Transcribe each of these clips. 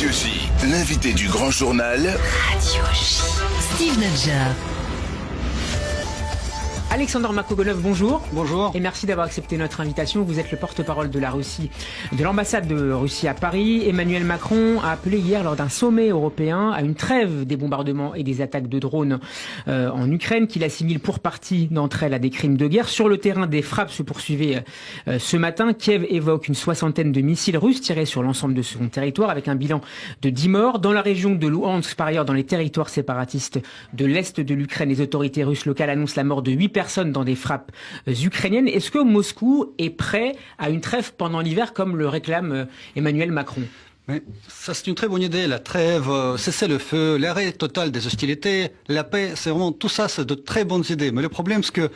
Radio J, l'invité du grand journal. Radio J. Steve Nadjar. Alexander Makogonov, bonjour. Bonjour. Et merci d'avoir accepté notre invitation. Vous êtes le porte-parole de la Russie, de l'ambassade de Russie à Paris. Emmanuel Macron a appelé hier lors d'un sommet européen à une trêve des bombardements et des attaques de drones en Ukraine, qu'il assimile pour partie d'entre elles à des crimes de guerre. Sur le terrain, des frappes se poursuivaient ce matin. Kiev évoque une soixantaine de missiles russes tirés sur l'ensemble de son territoire avec un bilan de 10 morts. Dans la région de Louhansk, par ailleurs, dans les territoires séparatistes de l'Est de l'Ukraine, les autorités russes locales annoncent la mort de 8 personnes dans des frappes ukrainiennes. Est-ce que Moscou est prêt à une trêve pendant l'hiver comme le réclame Emmanuel Macron ? Oui, ça c'est une très bonne idée, la trêve, cessez-le-feu, l'arrêt total des hostilités, la paix, c'est vraiment tout ça, c'est de très bonnes idées. Mais le problème c'est que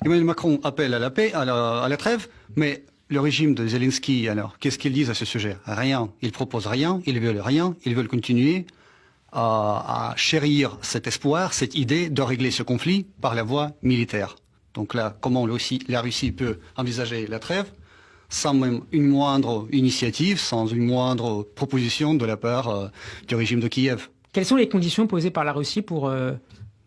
Emmanuel Macron appelle à la paix, à la trêve, mais le régime de Zelensky, alors, qu'est-ce qu'ils disent à ce sujet? Rien. Ils proposent rien, ils veulent rien, ils veulent continuer à chérir cet espoir, cette idée de régler ce conflit par la voie militaire. Donc là, comment la Russie peut envisager la trêve sans même une moindre initiative, sans une moindre proposition de la part du régime de Kiev. Quelles sont les conditions posées par la Russie pour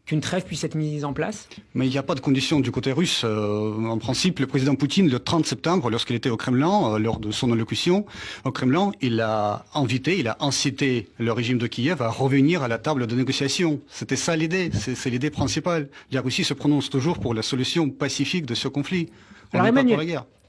qu'une trêve puisse être mise en place? Mais il n'y a pas de conditions du côté russe. En principe, le président Poutine, le 30 septembre, lorsqu'il était au Kremlin, lors de son allocution au Kremlin, il a incité le régime de Kiev à revenir à la table de négociation. C'était ça l'idée, c'est l'idée principale. La Russie se prononce toujours pour la solution pacifique de ce conflit. Alors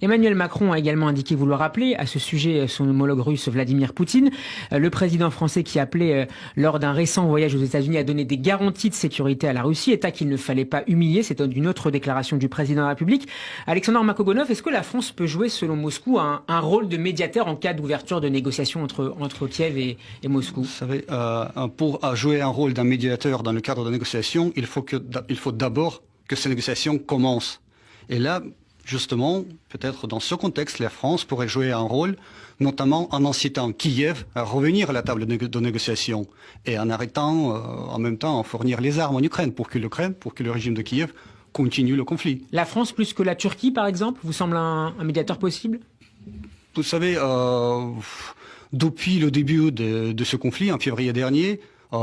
Emmanuel Macron a également indiqué vouloir rappeler à ce sujet son homologue russe Vladimir Poutine. Le président français qui appelait lors d'un récent voyage aux États-Unis à donner des garanties de sécurité à la Russie, état qu'il ne fallait pas humilier. C'est une autre déclaration du président de la République. Alexander Makogonov, est-ce que la France peut jouer selon Moscou un rôle de médiateur en cas d'ouverture de négociations entre Kiev et Moscou? Vous savez, pour jouer un rôle d'un médiateur dans le cadre de négociations, il faut d'abord que ces négociations commencent. Et là, justement, peut-être dans ce contexte, la France pourrait jouer un rôle, notamment en incitant Kiev à revenir à la table de négociation et en arrêtant en même temps à fournir les armes en Ukraine pour que le régime de Kiev continue le conflit. La France plus que la Turquie, par exemple, vous semble un médiateur possible? Vous savez, depuis le début de ce conflit, en février dernier, il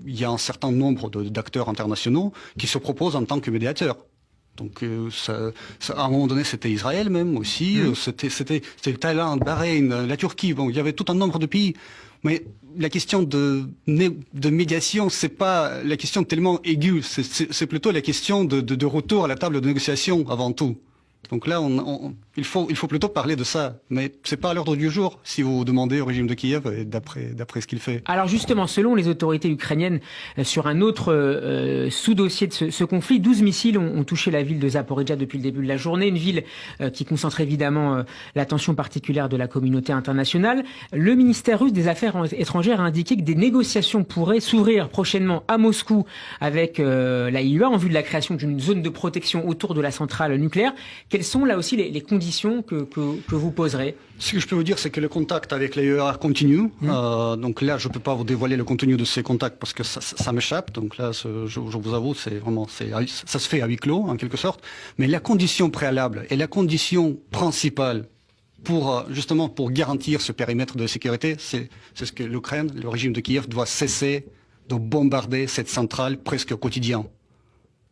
y a un certain nombre d'acteurs internationaux qui se proposent en tant que médiateurs. Donc à un moment donné, c'était Israël même aussi, c'était le Thaïlande, Bahreïn, la Turquie. Bon, il y avait tout un nombre de pays. Mais la question de médiation, c'est pas la question tellement aiguë, c'est plutôt la question de retour à la table de négociation avant tout. Donc là, il faut plutôt parler de ça, mais c'est pas à l'ordre du jour si vous demandez au régime de Kiev et d'après ce qu'il fait. Alors justement, selon les autorités ukrainiennes, sur un autre sous-dossier de ce conflit, 12 missiles ont touché la ville de Zaporijjia depuis le début de la journée, une ville qui concentre évidemment l'attention particulière de la communauté internationale. Le ministère russe des Affaires étrangères a indiqué que des négociations pourraient s'ouvrir prochainement à Moscou avec la IEA en vue de la création d'une zone de protection autour de la centrale nucléaire. Quelles sont là aussi les conditions que vous poserez? Ce que je peux vous dire, c'est que le contact avec l'AEA continue. Donc là, je ne peux pas vous dévoiler le contenu de ces contacts parce que ça m'échappe. Donc là, je vous avoue, ça se fait à huis clos, en quelque sorte. Mais la condition préalable et la condition principale pour garantir ce périmètre de sécurité, c'est ce que l'Ukraine, le régime de Kiev, doit cesser de bombarder cette centrale presque au quotidien.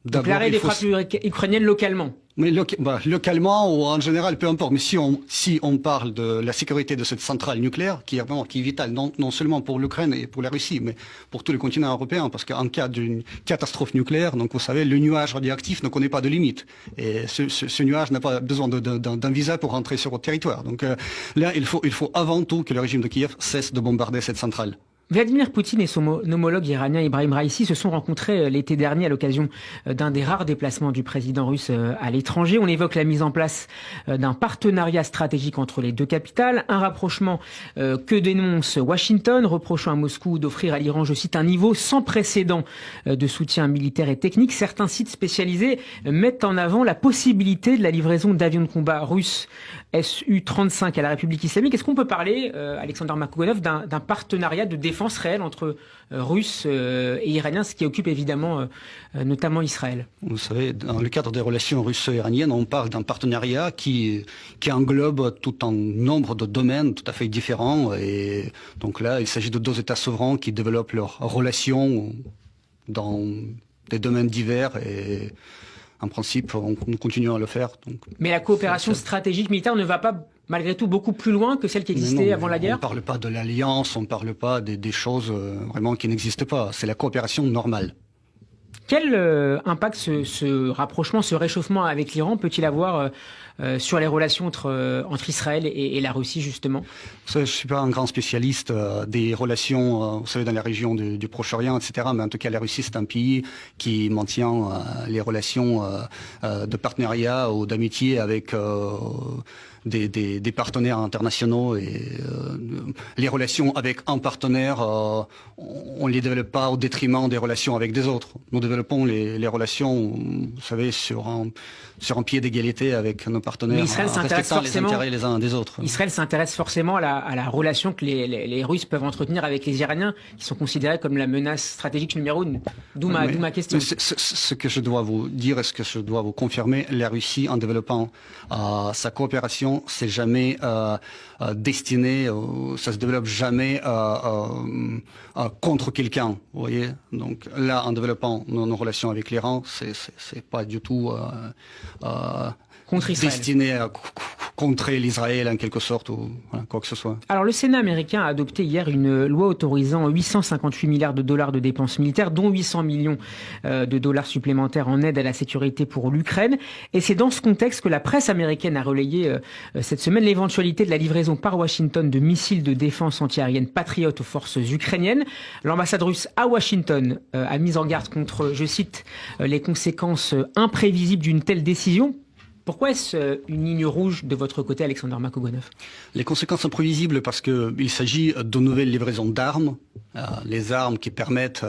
Donc l'arrêt des frappes ukrainiennes localement? Mais localement ou en général, peu importe. Mais si on parle de la sécurité de cette centrale nucléaire, qui est vitale, non seulement pour l'Ukraine et pour la Russie, mais pour tout le continent européen, parce qu'en cas d'une catastrophe nucléaire, donc vous savez, le nuage radioactif ne connaît pas de limite. Et ce nuage n'a pas besoin d'un visa pour rentrer sur votre territoire. Donc là, il faut avant tout que le régime de Kiev cesse de bombarder cette centrale. Vladimir Poutine et son homologue iranien Ibrahim Raïssi se sont rencontrés l'été dernier à l'occasion d'un des rares déplacements du président russe à l'étranger. On évoque la mise en place d'un partenariat stratégique entre les deux capitales, un rapprochement que dénonce Washington, reprochant à Moscou d'offrir à l'Iran, je cite, un niveau sans précédent de soutien militaire et technique. Certains sites spécialisés mettent en avant la possibilité de la livraison d'avions de combat russes Su-35 à la République islamique. Est-ce qu'on peut parler, Alexander Makogonov, d'un partenariat de défense défense réelle entre Russes et Iraniens, ce qui occupe évidemment notamment Israël. Vous savez, dans le cadre des relations russo-iraniennes, on parle d'un partenariat qui englobe tout un nombre de domaines tout à fait différents. Et donc là, il s'agit de deux États souverains qui développent leurs relations dans des domaines divers et en principe, nous continuons à le faire. Donc, mais la coopération stratégique militaire ne va pas malgré tout beaucoup plus loin que celle qui existait avant la guerre? On ne parle pas de l'alliance, on ne parle pas des choses vraiment qui n'existent pas. C'est la coopération normale. Quel impact ce rapprochement, ce réchauffement avec l'Iran peut-il avoir sur les relations entre Israël et la Russie, justement? Je ne suis pas un grand spécialiste des relations, vous savez, dans la région du Proche-Orient, etc. Mais en tout cas, la Russie, c'est un pays qui maintient les relations de partenariat ou d'amitié avec des partenaires internationaux. Et les relations avec un partenaire, on ne les développe pas au détriment des relations avec des autres. Nous développons les relations, vous savez, sur un pied d'égalité avec nos partenaires, respectant les intérêts les uns des autres. Israël s'intéresse forcément à la relation que les Russes peuvent entretenir avec les Iraniens, qui sont considérés comme la menace stratégique numéro 1. D'où ma question. Ce que je dois vous dire et ce que je dois vous confirmer, la Russie, en développant sa coopération, c'est jamais destiné, ça se développe jamais contre quelqu'un. Vous voyez. Donc là, en développant nos relations avec l'Iran, c'est pas du tout destiné à contrer l'Israël en quelque sorte ou voilà, quoi que ce soit. Alors le Sénat américain a adopté hier une loi autorisant 858 milliards de dollars de dépenses militaires, dont 800 millions de dollars supplémentaires en aide à la sécurité pour l'Ukraine. Et c'est dans ce contexte que la presse américaine a relayé cette semaine l'éventualité de la livraison par Washington de missiles de défense antiaérienne Patriot aux forces ukrainiennes. L'ambassade russe à Washington a mis en garde contre, je cite, les conséquences imprévisibles d'une telle décision. Pourquoi est-ce une ligne rouge de votre côté, Alexander Makogonov? Les conséquences imprévisibles parce qu'il s'agit de nouvelles livraisons d'armes, les armes qui permettent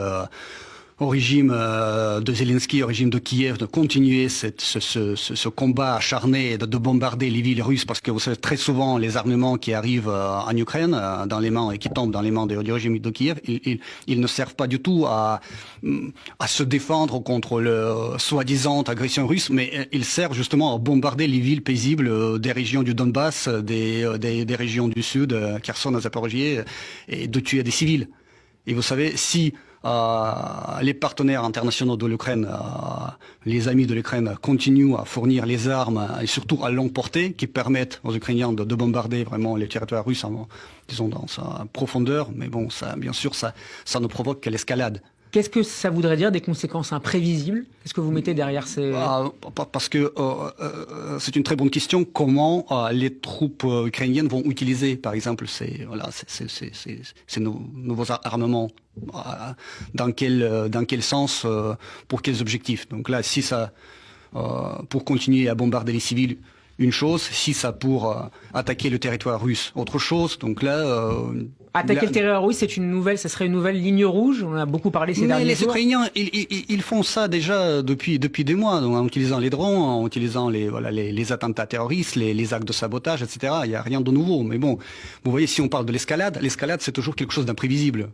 au régime de Zelensky, au régime de Kiev, de continuer ce combat acharné de bombarder les villes russes, parce que vous savez très souvent les armements qui arrivent en Ukraine dans les mains et qui tombent dans les mains du régime de Kiev, ils ne servent pas du tout à se défendre contre le soi-disant agression russe, mais ils servent justement à bombarder les villes paisibles des régions du Donbass, des régions du sud, Kherson, Zaporijie, et de tuer des civils. Et vous savez, si les partenaires internationaux de l'Ukraine, les amis de l'Ukraine continuent à fournir les armes et surtout à longue portée qui permettent aux Ukrainiens de bombarder vraiment les territoires russes, disons dans sa profondeur. Mais bon, ça, bien sûr, ça ne provoque que l'escalade. Qu'est-ce que ça voudrait dire, des conséquences imprévisibles? Qu'est-ce que vous mettez derrière ces... Parce que c'est une très bonne question. Comment les troupes ukrainiennes vont utiliser, par exemple, ces nouveaux armements? Dans quel sens, pour quels objectifs? Donc là, si ça, pour continuer à bombarder les civils, une chose, si ça pour attaquer le territoire russe, autre chose. Donc là, attaquer le territoire russe, ça serait une nouvelle ligne rouge. On en a beaucoup parlé ces derniers jours. Les Ukrainiens, ils font ça déjà depuis des mois, donc en utilisant les drones, en utilisant les attentats terroristes, les actes de sabotage, etc. Il n'y a rien de nouveau. Mais bon, vous voyez, si on parle de l'escalade, c'est toujours quelque chose d'imprévisible.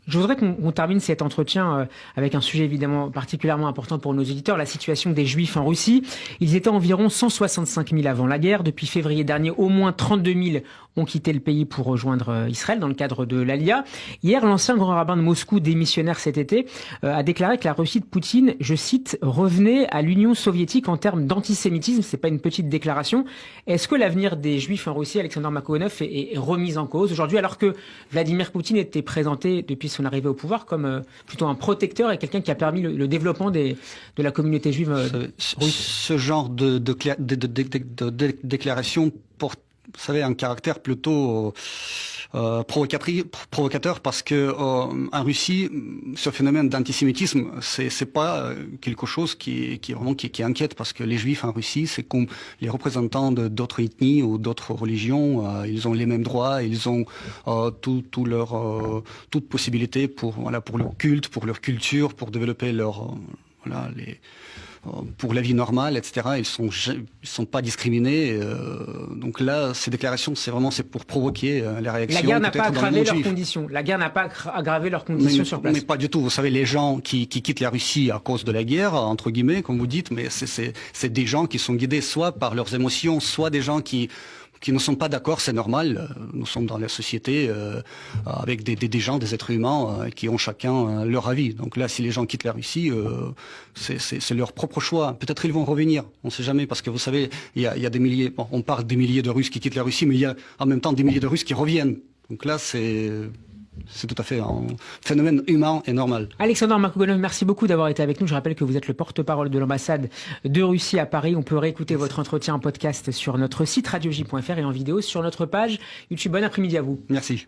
Je voudrais qu'on termine cet entretien avec un sujet évidemment particulièrement important pour nos auditeurs, la situation des Juifs en Russie. Ils étaient environ 165 000 avant la guerre. Depuis février dernier, au moins 32 000 ont quitté le pays pour rejoindre Israël dans le cadre de l'Alia. Hier, l'ancien grand rabbin de Moscou, démissionnaire cet été, a déclaré que la Russie de Poutine, je cite, revenait à l'Union soviétique en termes d'antisémitisme. C'est pas une petite déclaration. Est-ce que l'avenir des Juifs en Russie, Alexander Makogonov, est remis en cause aujourd'hui, alors que Vladimir Poutine était présenté depuis son arrivée au pouvoir comme plutôt un protecteur et quelqu'un qui a permis le développement de la communauté juive russe? Ce genre de déclaration porte, vous savez, un caractère plutôt provocateur parce que en Russie, ce phénomène d'antisémitisme, c'est pas quelque chose qui inquiète, parce que les Juifs en Russie, c'est comme les représentants d'autres ethnies ou d'autres religions, ils ont les mêmes droits, ils ont toute possibilité pour leur culte, pour leur culture, pour développer pour la vie normale, etc. Ils sont pas discriminés. Donc là, ces déclarations, c'est pour provoquer la réaction. La guerre n'a pas aggravé leurs conditions. La guerre n'a pas aggravé leurs conditions sur place. Mais pas du tout. Vous savez, les gens qui quittent la Russie à cause de la guerre, entre guillemets, comme vous dites, mais c'est des gens qui sont guidés soit par leurs émotions, soit des gens qui ne sont pas d'accord, c'est normal. Nous sommes dans la société avec des gens, des êtres humains qui ont chacun leur avis. Donc là, si les gens quittent la Russie, c'est leur propre choix. Peut-être ils vont revenir, on ne sait jamais, parce que vous savez, il y a des milliers, bon, on parle des milliers de Russes qui quittent la Russie, mais il y a en même temps des milliers de Russes qui reviennent. Donc là, c'est tout à fait un phénomène humain et normal. Alexandre Markogonov, merci beaucoup d'avoir été avec nous. Je rappelle que vous êtes le porte-parole de l'ambassade de Russie à Paris. On peut réécouter votre entretien en podcast sur notre site radioj.fr et en vidéo sur notre page YouTube. Bon après-midi à vous. Merci.